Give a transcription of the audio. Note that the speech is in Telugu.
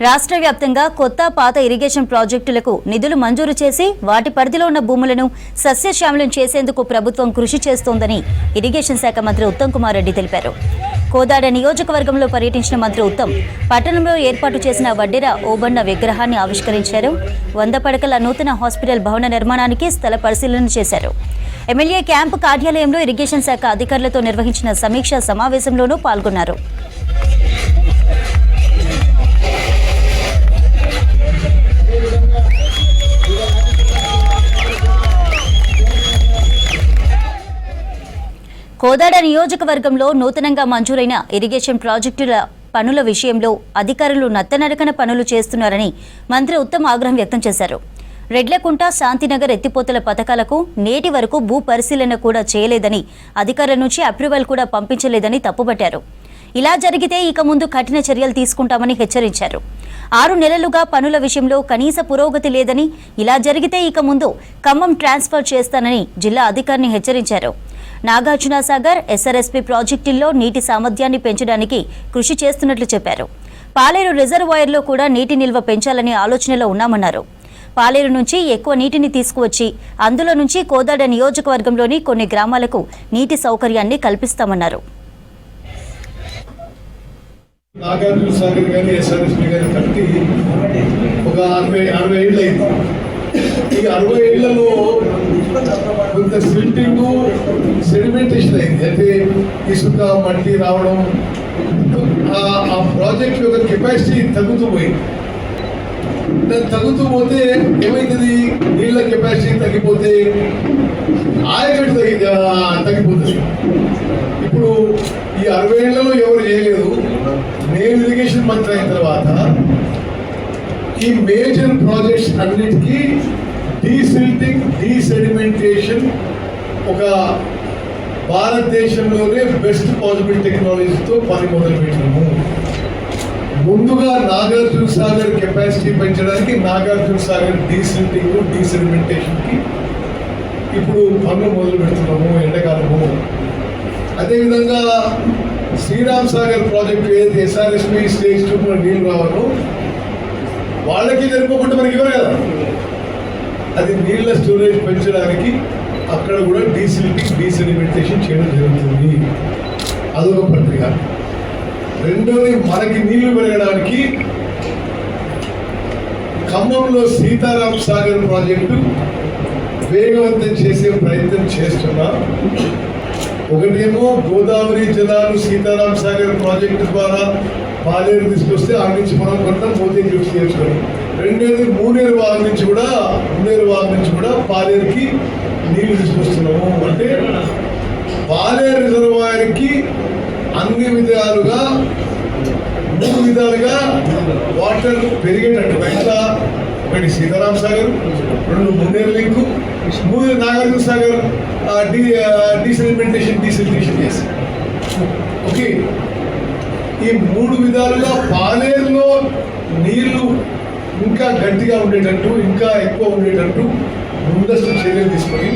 రాష్ట్ర వ్యాప్తంగా కొత్త పాత ఇరిగేషన్ ప్రాజెక్టులకు నిధులు మంజూరు చేసి వాటి పరిధిలో ఉన్న భూములను సస్యశ్యామలం చేసేందుకు ప్రభుత్వం కృషి చేస్తోందని ఇరిగేషన్ శాఖ మంత్రి ఉత్తమ్ కుమార్ రెడ్డి తెలిపారు. కోదాడ నియోజకవర్గంలో పర్యటించిన మంత్రి ఉత్తమ్ పట్టణంలో ఏర్పాటు చేసిన వడ్డెర ఓబన్న విగ్రహాన్ని ఆవిష్కరించారు. 100 పడకల నూతన హాస్పిటల్ భవన నిర్మాణానికి స్థల పరిశీలన చేశారు. ఎమ్మెల్యే క్యాంపు కార్యాలయంలో ఇరిగేషన్ శాఖ అధికారులతో నిర్వహించిన సమీక్షా సమావేశంలోనూ పాల్గొన్నారు. కోదాడ నియోజకవర్గంలో నూతనంగా మంజూరైన ఇరిగేషన్ ప్రాజెక్టుల పనుల విషయంలో అధికారులు నత్తనడకన పనులు చేస్తున్నారని మంత్రి ఉత్తమ్ ఆగ్రహం వ్యక్తం చేశారు. రెడ్లకుంట, శాంతినగర్ ఎత్తిపోతల పథకాలకు నేటి వరకు భూ పరిశీలన కూడా చేయలేదని, అధికారుల నుంచి అప్రూవల్ కూడా పంపించలేదని తప్పుపట్టారు. ఇలా జరిగితే ఇక ముందు కఠిన చర్యలు తీసుకుంటామని హెచ్చరించారు. 6 నెలలుగా పనుల విషయంలో కనీస పురోగతి లేదని, ఇలా జరిగితే ఇక ముందు ఖమ్మం ట్రాన్స్ఫర్ చేస్తానని జిల్లా అధికారిని హెచ్చరించారు. నాగార్జున సాగర్, ఎస్ఆర్ఎస్పీ ప్రాజెక్టుల్లో నీటి సామర్థ్యాన్ని పెంచడానికి కృషి చేస్తున్నట్లు చెప్పారు. పాలేరు రిజర్వాయర్లో కూడా నీటి నిల్వ పెంచాలనే ఆలోచనలో ఉన్నామన్నారు. పాలేరు నుంచి ఎక్కువ నీటిని తీసుకువచ్చి అందులో నుంచి కోదాడ నియోజకవర్గంలోని కొన్ని గ్రామాలకు నీటి సౌకర్యాన్ని కల్పిస్తామన్నారు. నాగార్జున సాగర్ గాని ఎస్ఆర్ఎస్పీ గాని కట్టి ఒక 60 ఏళ్ళు అయింది. ఈ 60 ఏళ్లలో కొంత సిల్టింగ్, సెడిమెంటేషన్ అయింది. అంటే ఇసుక, మట్టి రావడం, ఆ ప్రాజెక్ట్ యొక్క కెపాసిటీ తగ్గుతూ పోయింది. తగ్గుతూ పోతే ఏమైతుంది, నీళ్ళ కెపాసిటీ తగ్గిపోతే ఆయకట్టు తగ్గిపోతుంది. ఇప్పుడు ఈ 60 ఏళ్లలో ఎవరు చేయలేదు. నేను ఇరిగేషన్ మంత్రి అయిన తర్వాత ఈ మేజర్ ప్రాజెక్ట్స్ అన్నిటికీ డీసిల్టింగ్, డీసెడిమెంటేషన్ ఒక భారతదేశంలోనే బెస్ట్ పాసిబుల్ టెక్నాలజీతో పని మొదలుపెట్టినాము. ముందుగా నాగార్జున సాగర్ కెపాసిటీ పెంచడానికి నాగార్జున సాగర్ డీసిల్టింగ్, డీసెడిమెంటేషన్కి ఇప్పుడు పనులు మొదలు పెడుతున్నాము ఎండాకాలము. అదేవిధంగా శ్రీరామ్ సాగర్ ప్రాజెక్టు ఏదైతే ఎస్ఆర్ఎస్పీ స్టేజ్ 2 నీళ్ళు రావాలో వాళ్ళకి జరిపోకుండా మనకి ఇవ్వరు కదా. అది నీళ్ళ స్టోరేజ్ పెంచడానికి అక్కడ కూడా డీసిల్టింగ్, డీసెడిమెంటేషన్ చేయడం జరుగుతుంది. అదొక ప్రక్రియ. రెండోది, మనకి నీళ్లు పెరగడానికి ఖమ్మంలో సీతారాం సాగర్ ప్రాజెక్టు వేగవంతం చేసే ప్రయత్నం చేస్తున్నా. ఒకటేమో గోదావరి జలాలు సీతారాం సాగర్ ప్రాజెక్టు ద్వారా పాలేరు తీసుకొస్తే ఆ నుంచి మనం కొంత మోదీ యూస్ చేసుకోవాలి. రెండోది మున్నేరు వాగు నుంచి కూడా పాలేరుకి నీళ్లు తీసుకొస్తున్నాము. అంటే పాలేరు రిజర్వాయర్కి అన్ని విధాలుగా 3 విధాలుగా వాటర్ పెరిగేటట్టు. ఎట్లా? ఒకటి సీతారాం సాగర్, 2 మున్నేరు లింకు, 3 నాగార్జున సాగర్ డీసెడిమెంటేషన్ చేసి ఓకే. ఈ 3 విధాలుగా పాలేరులో నీళ్లు ఇంకా గట్టిగా ఉండేటట్టు, ఇంకా ఎక్కువ ఉండేటట్టు ముందస్తు చర్యలు తీసుకొని